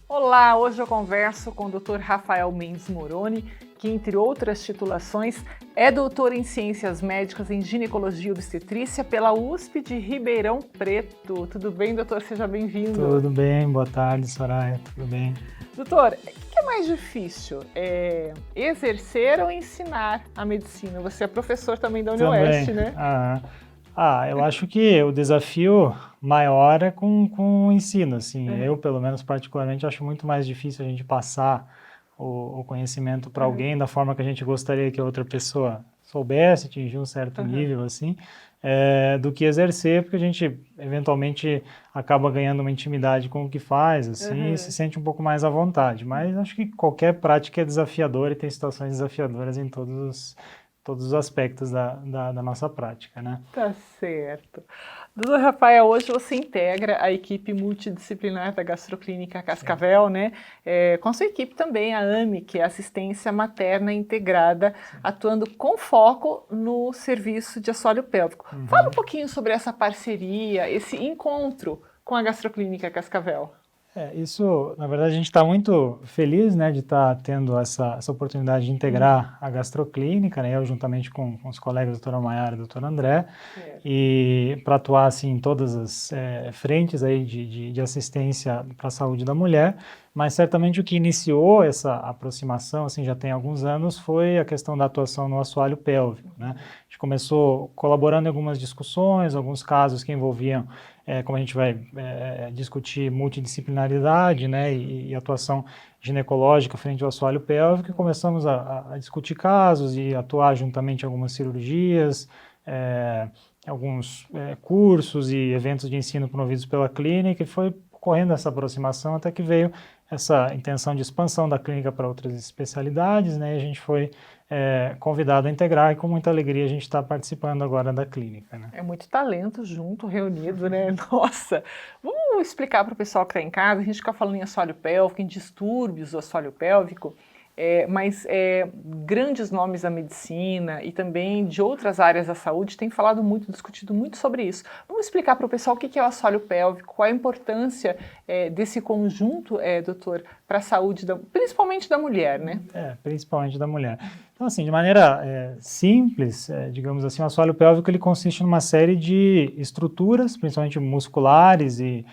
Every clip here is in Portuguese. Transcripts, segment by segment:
Olá, hoje eu converso com o Dr. Rafael Mendes Moroni, que, entre outras titulações, é doutor em Ciências Médicas em Ginecologia e Obstetrícia pela USP de Ribeirão Preto. Tudo bem, doutor? Seja bem-vindo. Tudo bem, boa tarde, Soraya, tudo bem? Doutor, o que é mais difícil? Exercer ou ensinar a medicina? Você é professor também da UniOeste, né? Eu acho que o desafio maior é com o ensino, assim. Eu, pelo menos particularmente, acho muito mais difícil a gente passar o conhecimento para alguém da forma que a gente gostaria que a outra pessoa soubesse, atingir um certo nível, assim, do que exercer, porque a gente, eventualmente, acaba ganhando uma intimidade com o que faz, assim, e se sente um pouco mais à vontade. Mas acho que qualquer prática é desafiadora e tem situações desafiadoras em todos os aspectos da nossa prática, né? Tá certo. Doutor Rafael, hoje você integra a equipe multidisciplinar da Gastroclínica Cascavel, né? Com a sua equipe também, a AMI, que é Assistência Materna Integrada, atuando com foco no serviço de assoalho pélvico. Fala um pouquinho sobre essa parceria, esse encontro com a Gastroclínica Cascavel. Isso, na verdade, a gente está muito feliz, né, de estar tendo essa oportunidade de integrar a gastroclínica, né, eu juntamente com os colegas doutora Maiara e doutor André, e para atuar assim, em todas as frentes aí de assistência para a saúde da mulher, mas certamente o que iniciou essa aproximação, assim, já tem alguns anos, foi a questão da atuação no assoalho pélvico, né? A gente começou colaborando em algumas discussões, alguns casos que envolviam como a gente vai discutir multidisciplinaridade, né, e atuação ginecológica frente ao assoalho pélvico, e começamos a discutir casos e atuar juntamente em algumas cirurgias, alguns cursos e eventos de ensino promovidos pela clínica, e foi ocorrendo essa aproximação até que veio essa intenção de expansão da clínica para outras especialidades, né, e a gente foi convidado a integrar, e com muita alegria a gente está participando agora da clínica, né. É muito talento junto, reunido, né? Nossa! Vamos explicar para o pessoal que está em casa, a gente fica falando em assoalho pélvico, em distúrbios do assoalho pélvico, mas grandes nomes da medicina e também de outras áreas da saúde têm falado muito, discutido muito sobre isso. Vamos explicar para o pessoal o que é o assoalho pélvico, qual a importância desse conjunto, doutor, para a saúde, principalmente da mulher, né? Principalmente da mulher. Então, assim, de maneira simples, digamos assim, o assoalho pélvico ele consiste numa série de estruturas, principalmente musculares e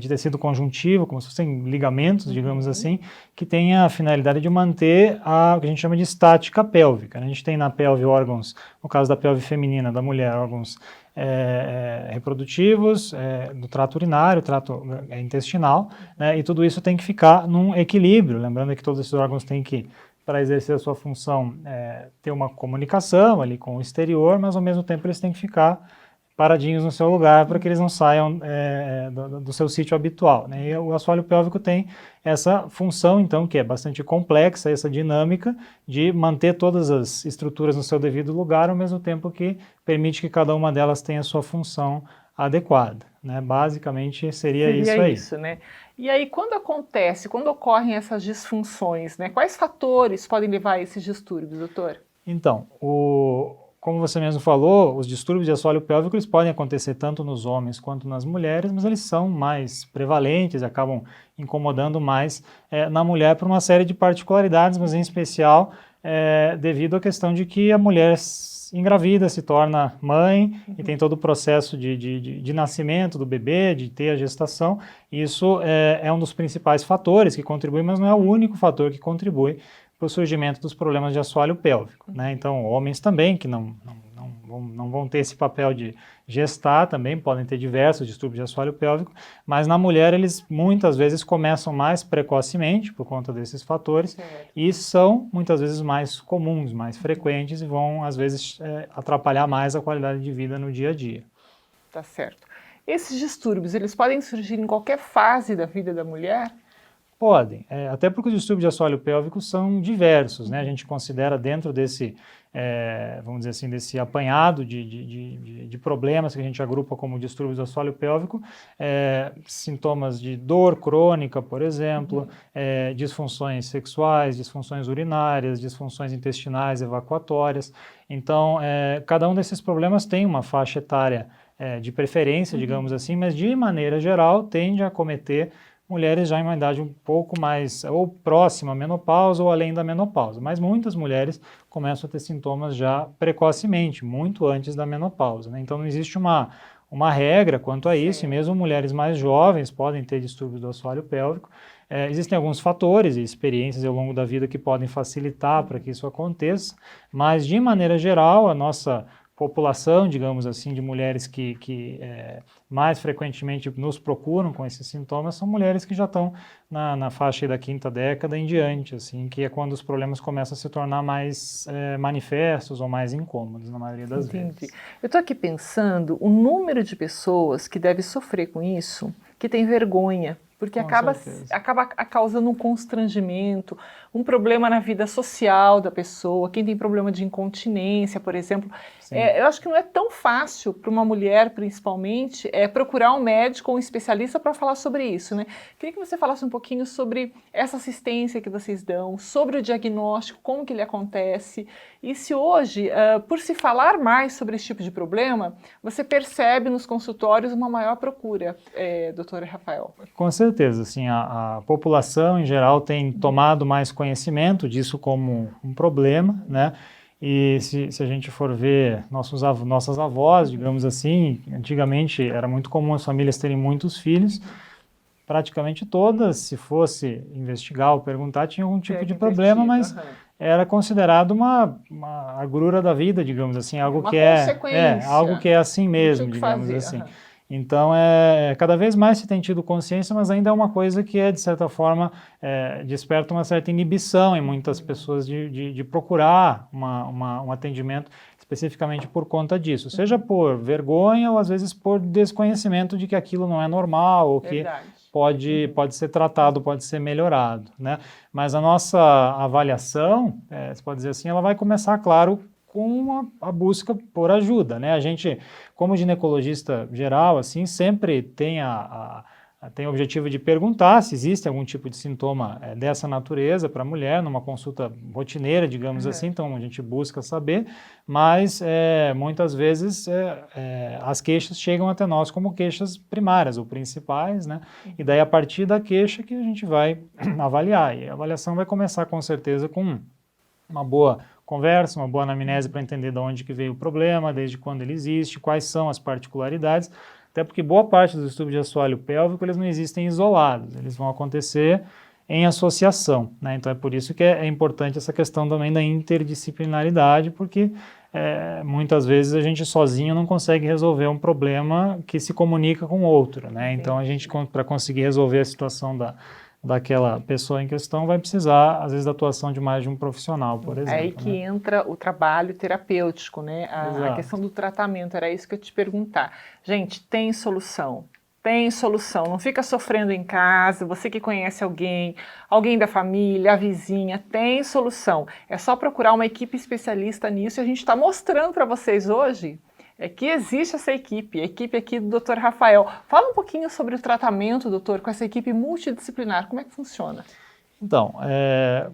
de tecido conjuntivo, como se fossem ligamentos, digamos assim, que tem a finalidade de manter o que a gente chama de estática pélvica, né? A gente tem na pelve órgãos, no caso da pelve feminina, da mulher, órgãos reprodutivos, do trato urinário, trato intestinal, né? E tudo isso tem que ficar num equilíbrio, lembrando que todos esses órgãos têm que, para exercer a sua função, ter uma comunicação ali com o exterior, mas ao mesmo tempo eles têm que ficar paradinhos no seu lugar para que eles não saiam do seu sítio habitual, né? E o assoalho pélvico tem essa função, então, que é bastante complexa, essa dinâmica de manter todas as estruturas no seu devido lugar, ao mesmo tempo que permite que cada uma delas tenha a sua função adequada, né? Basicamente seria isso aí. Né? E aí, quando ocorrem essas disfunções, né? Quais fatores podem levar a esses distúrbios, doutor? Então, como você mesmo falou, os distúrbios de assoalho pélvico eles podem acontecer tanto nos homens quanto nas mulheres, mas eles são mais prevalentes, acabam incomodando mais na mulher por uma série de particularidades, mas em especial devido à questão de que a mulher engravida, se torna mãe e tem todo o processo de nascimento do bebê, de ter a gestação. Isso é um dos principais fatores que contribui, mas não é o único fator que contribui para o surgimento dos problemas de assoalho pélvico, né? Então, homens também, que não vão ter esse papel de gestar, também podem ter diversos distúrbios de assoalho pélvico, mas na mulher eles muitas vezes começam mais precocemente por conta desses fatores e são muitas vezes mais comuns, mais frequentes e vão às vezes atrapalhar mais a qualidade de vida no dia a dia. Tá certo. Esses distúrbios, eles podem surgir em qualquer fase da vida da mulher? Podem, até porque os distúrbios de assoalho pélvico são diversos, né? A gente considera dentro desse, vamos dizer assim, desse apanhado de problemas que a gente agrupa como distúrbios do assoalho pélvico, sintomas de dor crônica, por exemplo, disfunções sexuais, disfunções urinárias, disfunções intestinais, evacuatórias. Então, cada um desses problemas tem uma faixa etária de preferência, digamos assim, mas de maneira geral tende a acometer mulheres já em uma idade um pouco mais ou próxima à menopausa ou além da menopausa, mas muitas mulheres começam a ter sintomas já precocemente, muito antes da menopausa, né? Então não existe uma regra quanto a isso, e mesmo mulheres mais jovens podem ter distúrbios do assoalho pélvico. Existem alguns fatores e experiências ao longo da vida que podem facilitar para que isso aconteça, mas de maneira geral a nossa população, digamos assim, de mulheres que mais frequentemente nos procuram com esses sintomas são mulheres que já estão na faixa aí da 5ª década em diante, assim, que é quando os problemas começam a se tornar mais manifestos ou mais incômodos, na maioria das vezes. Eu estou aqui pensando o número de pessoas que deve sofrer com isso, que tem vergonha, porque acaba causando um constrangimento, um problema na vida social da pessoa, quem tem problema de incontinência, por exemplo. Eu acho que não é tão fácil para uma mulher, principalmente, procurar um médico ou um especialista para falar sobre isso, né? Queria que você falasse um pouquinho sobre essa assistência que vocês dão, sobre o diagnóstico, como que ele acontece, e se hoje, por se falar mais sobre esse tipo de problema, você percebe nos consultórios uma maior procura, doutor Rafael? Com certeza, assim, a população em geral tem tomado mais conhecimento disso como um problema, né? E se a gente for ver nossas avós, digamos assim, antigamente era muito comum as famílias terem muitos filhos, praticamente todas, se fosse investigar ou perguntar, tinham algum tipo de problema, mas era considerado uma agrura da vida, digamos assim, algo que algo que é assim mesmo, digamos assim. Então, cada vez mais se tem tido consciência, mas ainda é uma coisa que de certa forma, desperta uma certa inibição em muitas pessoas de procurar um atendimento especificamente por conta disso, seja por vergonha ou às vezes por desconhecimento de que aquilo não é normal ou que pode ser tratado, pode ser melhorado, né? Mas a nossa avaliação, você pode dizer assim, ela vai começar, claro, com a busca por ajuda, né? A gente, como ginecologista geral, assim, sempre tem tem o objetivo de perguntar se existe algum tipo de sintoma dessa natureza para a mulher, numa consulta rotineira, digamos assim, então a gente busca saber, mas muitas vezes as queixas chegam até nós como queixas primárias ou principais, né? E daí a partir da queixa que a gente vai avaliar, e a avaliação vai começar com certeza com uma boa conversa, uma boa anamnese para entender de onde que veio o problema, desde quando ele existe, quais são as particularidades, até porque boa parte dos distúrbios de assoalho pélvico, eles não existem isolados, eles vão acontecer em associação, né? Então é por isso que é importante essa questão também da interdisciplinaridade, porque muitas vezes a gente sozinho não consegue resolver um problema que se comunica com outro, né? Então a gente, para conseguir resolver a situação daquela pessoa em questão, vai precisar, às vezes, da atuação de mais de um profissional, por exemplo. Aí que entra o trabalho terapêutico, né? A questão do tratamento, era isso que eu ia te perguntar. Gente, tem solução. Tem solução, não fica sofrendo em casa, você que conhece alguém da família, a vizinha, tem solução. É só procurar uma equipe especialista nisso e a gente está mostrando para vocês hoje que existe essa equipe, a equipe aqui do Dr. Rafael. Fala um pouquinho sobre o tratamento, doutor, com essa equipe multidisciplinar, como é que funciona? Então,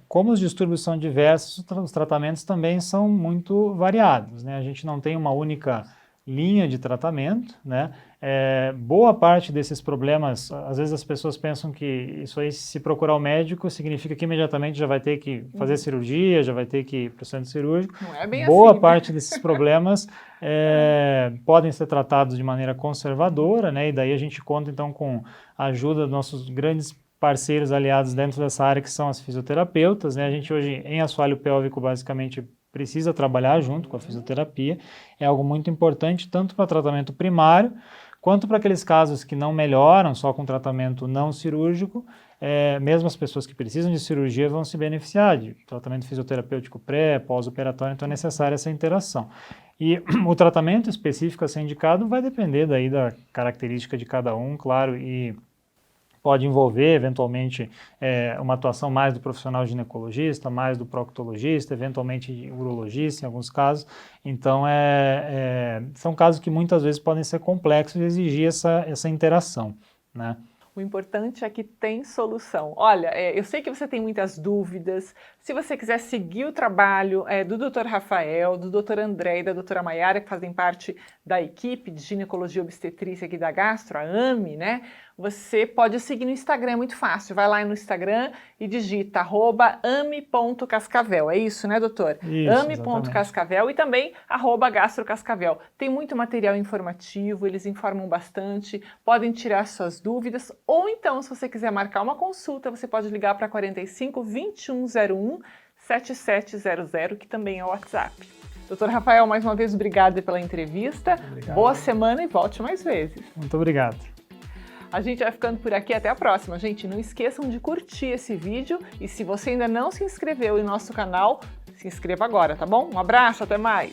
como os distúrbios são diversos, os tratamentos também são muito variados, né? A gente não tem uma única linha de tratamento, né? Boa parte desses problemas, às vezes as pessoas pensam que isso aí, se procurar o médico, significa que imediatamente já vai ter que fazer cirurgia, já vai ter que ir para o centro cirúrgico. Não é bem Boa assim, parte né? desses problemas podem ser tratados de maneira conservadora, né? E daí a gente conta então com a ajuda dos nossos grandes parceiros aliados dentro dessa área, que são as fisioterapeutas, né? A gente hoje, em assoalho pélvico, basicamente precisa trabalhar junto com a fisioterapia, é algo muito importante, tanto para tratamento primário, quanto para aqueles casos que não melhoram só com tratamento não cirúrgico, mesmo as pessoas que precisam de cirurgia vão se beneficiar de tratamento fisioterapêutico pós-operatório, então é necessária essa interação. E o tratamento específico a ser indicado vai depender daí da característica de cada um, claro, e pode envolver, eventualmente, uma atuação mais do profissional ginecologista, mais do proctologista, eventualmente urologista, em alguns casos. Então, são casos que muitas vezes podem ser complexos e exigir essa interação, né? O importante é que tem solução. Olha, eu sei que você tem muitas dúvidas. Se você quiser seguir o trabalho do Dr. Rafael, do Dr. André e da doutora Maiara, que fazem parte da equipe de ginecologia e obstetrícia aqui da Gastro, a AME, né? você pode seguir no Instagram, é muito fácil. Vai lá no Instagram e digita @ame.cascavel. É isso, né, doutor? Isso, ame.cascavel e também @gastrocascavel. Tem muito material informativo, eles informam bastante, podem tirar suas dúvidas, ou então, se você quiser marcar uma consulta, você pode ligar para 45 2101 7700, que também é o WhatsApp. Doutor Rafael, mais uma vez, obrigada pela entrevista. Boa semana e volte mais vezes. Muito obrigado. A gente vai ficando por aqui, até a próxima. Gente, não esqueçam de curtir esse vídeo e se você ainda não se inscreveu em nosso canal, se inscreva agora, tá bom? Um abraço, até mais!